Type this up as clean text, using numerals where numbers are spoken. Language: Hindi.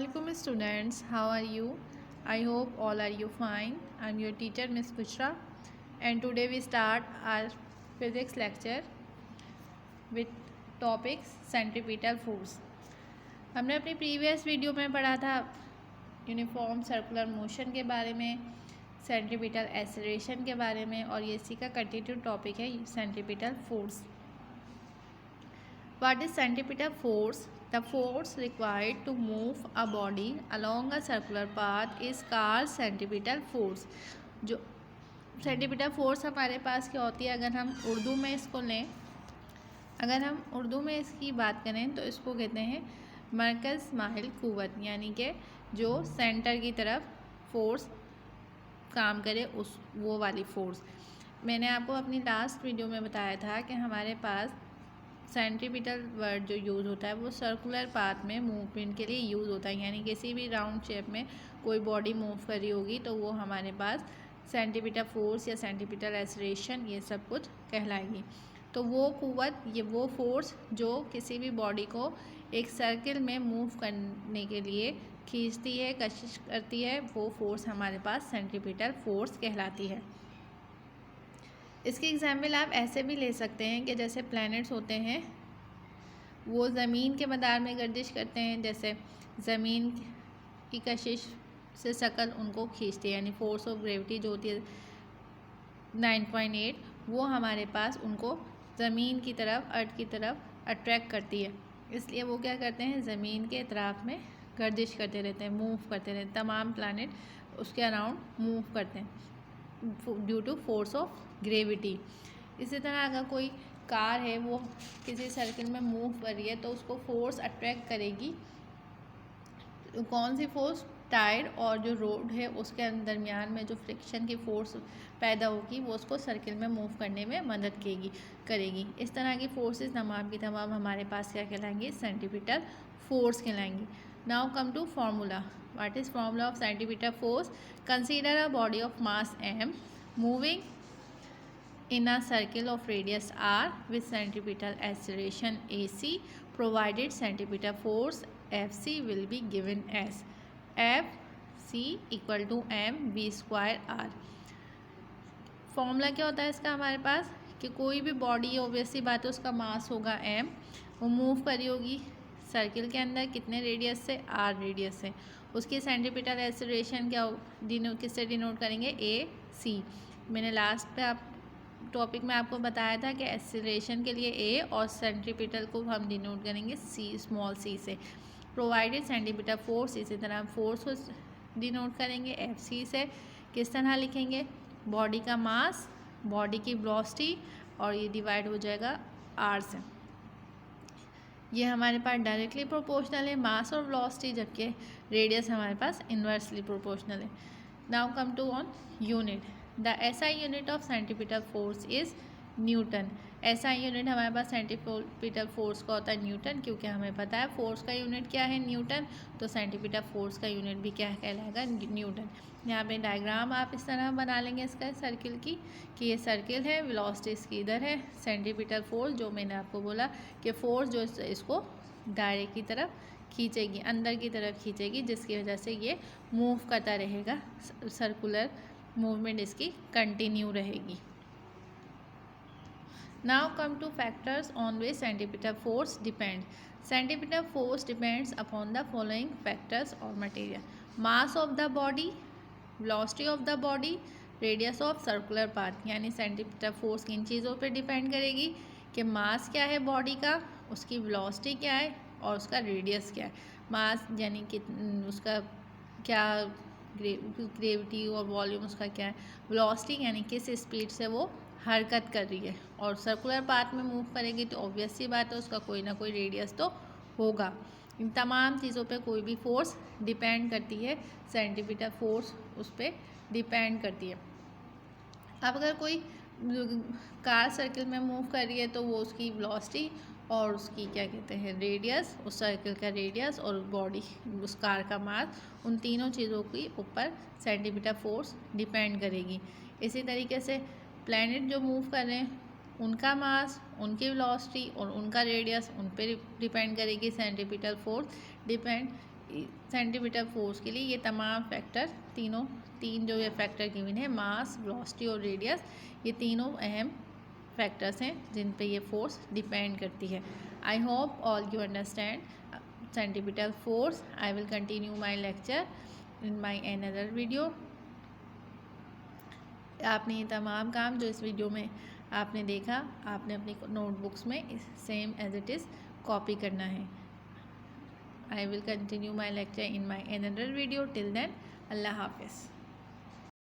Assalamualaikum students, how are you? I hope all are you fine. I am your teacher Miss Bushra and today we start our physics lecture with topics centripetal force. हमने अपनी प्रीवियस वीडियो में पढ़ा था यूनिफॉर्म सर्कुलर मोशन के बारे में, सेंट्रीपिटल एक्सेलरेशन के बारे में और ये इसी का कंटिन्यू टॉपिक है centripetal force. What is centripetal force? The force required to move a body along a circular path is called centripetal force. जो centripetal force हमारे पास क्या होती है, अगर हम उर्दू में इसको लें, अगर हम उर्दू में इसकी बात करें तो इसको कहते हैं मरकज़ माहिल क़ुव्वत, यानी कि जो सेंटर की तरफ फोर्स काम करे उस वो वाली फोर्स. मैंने आपको अपनी लास्ट वीडियो में बताया था कि हमारे पास सेंट्रीपिटल वर्ड जो यूज़ होता है वो सर्कुलर पाथ में मूवमेंट के लिए यूज़ होता है, यानी किसी भी राउंड शेप में कोई बॉडी मूव कर रही होगी तो वो हमारे पास सेंट्रीपिटल फोर्स या सेंट्रीपिटल एक्सेलरेशन ये सब कुछ कहलाएगी. तो वो क़ुव्वत, ये वो फोर्स जो किसी भी बॉडी को एक सर्किल में मूव करने के लिए खींचती है, कशिश करती है, वो फोर्स हमारे पास सेंट्रीपिटल फोर्स कहलाती है. इसकी एग्जाम्पल आप ऐसे भी ले सकते हैं कि जैसे प्लैनेट्स होते हैं वो ज़मीन के मदार में गर्दिश करते हैं, जैसे ज़मीन की कशिश से शक्ल उनको खींचती है, यानी फोर्स ऑफ ग्रेविटी जो होती है 9.8 वो हमारे पास उनको ज़मीन की तरफ, अर्थ की तरफ अट्रैक्ट करती है. इसलिए वो क्या करते हैं, ज़मीन के इतराफ़ में गर्दिश करते रहते हैं, मूव करते रहते हैं. तमाम प्लैनेट उसके अराउंड मूव करते हैं due to force of gravity. इसी तरह अगर कोई कार है वो किसी सर्किल में मूव कर रही है तो उसको फोर्स अट्रैक्ट करेगी. तो कौन सी फोर्स? टायर और जो रोड है उसके दरमियान में जो फ्रिक्शन की फोर्स पैदा होगी वो उसको सर्किल में मूव करने में मदद करेगी. इस तरह की फोर्सेस तमाम की तमाम हमारे पास क्या कहलाएंगी? सेंट्रीपिटल फोर्स कहलाएंगी. Now come to formula. What is formula of centripetal force? Consider a body of mass m moving in a circle of radius r with centripetal acceleration ac, provided centripetal force Fc will be given as Fc equal to m v square r. Formula क्या होता है इसका हमारे पास कि कोई भी बॉडी ऑब्वियसली बात है उसका मास होगा m, वो मूव करी होगी सर्किल के अंदर कितने रेडियस से? r रेडियस से. उसकी सेंट्रीपिटल एक्सेलरेशन क्या किससे डिनोट करेंगे? a c. मैंने लास्ट पे आप टॉपिक में आपको बताया था कि एक्सेलरेशन के लिए a और सेंट्रीपिटल को हम डिनोट करेंगे c, स्मॉल c से. प्रोवाइडेड सेंट्रीपिटल फोर्स, इसी तरह हम फोर्स को डिनोट करेंगे Fc से. किस तरह लिखेंगे? बॉडी का मास, बॉडी की वेलोसिटी और ये डिवाइड हो जाएगा r से. ये हमारे पास डायरेक्टली प्रोपोर्शनल है मास और वेलोसिटी, जबकि रेडियस हमारे पास इन्वर्सली प्रोपोर्शनल है. Now come to on unit. The SI unit of centripetal force is newton. SI unit हमारे पास सेंट्रीपिटल फोर्स का होता है न्यूटन, क्योंकि हमें पता है फोर्स का यूनिट क्या है? न्यूटन. तो सेंट्रीपिटल फोर्स का यूनिट भी क्या कहलाएगा? न्यूटन. यहाँ पे डायग्राम आप इस तरह बना लेंगे इसका सर्किल की कि ये सर्किल है, वेलोसिटी इसकी इधर है, सेंट्रीपिटल फोर्स जो मैंने आपको बोला कि फोर्स जो इसको दायरे की तरफ खींचेगी, अंदर की तरफ खींचेगी, जिसकी वजह से ये मूव करता रहेगा, सर्कुलर मूवमेंट इसकी कंटिन्यू रहेगी. Now come to factors on which centripetal force depend. Centripetal force depends upon the following factors और material. Mass of the body, velocity of the body, radius of circular path. यानी सेंट्रीपिटल फोर्स किन चीज़ों पर डिपेंड करेगी कि मास क्या है बॉडी का, उसकी वेलोसिटी क्या है और उसका रेडियस क्या है. मास यानी कि उसका क्या ग्रेविटी और वॉल्यूम उसका क्या है, वेलोसिटी यानी किस स्पीड से वो हरकत कर रही है, और सर्कुलर पाथ में मूव करेगी तो ऑब्वियस सी बात है उसका कोई ना कोई रेडियस तो होगा. इन तमाम चीज़ों पे कोई भी फोर्स डिपेंड करती है, सेंट्रीपिटल फोर्स उस पर डिपेंड करती है. अब अगर कोई कार सर्किल में मूव कर रही है तो वो उसकी वेलोसिटी और उसकी क्या कहते हैं रेडियस, उस सर्किल का रेडियस और बॉडी उस कार का मास, उन तीनों चीज़ों के ऊपर सेंट्रीपिटल फोर्स डिपेंड करेगी. इसी तरीके से प्लैनेट जो मूव कर रहे हैं उनका मास, उनकी वेलोसिटी और उनका रेडियस, उन पर डिपेंड करेगी centripetal force. Depend centimetre force के लिए ये तमाम फैक्टर तीन जो ये फैक्टर गिवन है, मास, वेलोसिटी और रेडियस, ये तीनों अहम फैक्टर्स हैं जिन पे ये फोर्स डिपेंड करती है। I hope all you understand centimetre force. I will continue my lecture in my another video. आपने ये तमाम काम जो इस वीडियो में आपने देखा, आपने अपनी नोटबुक्स में same as it is copy करना है। I will continue my lecture in my another video. Till then, Allah Hafiz.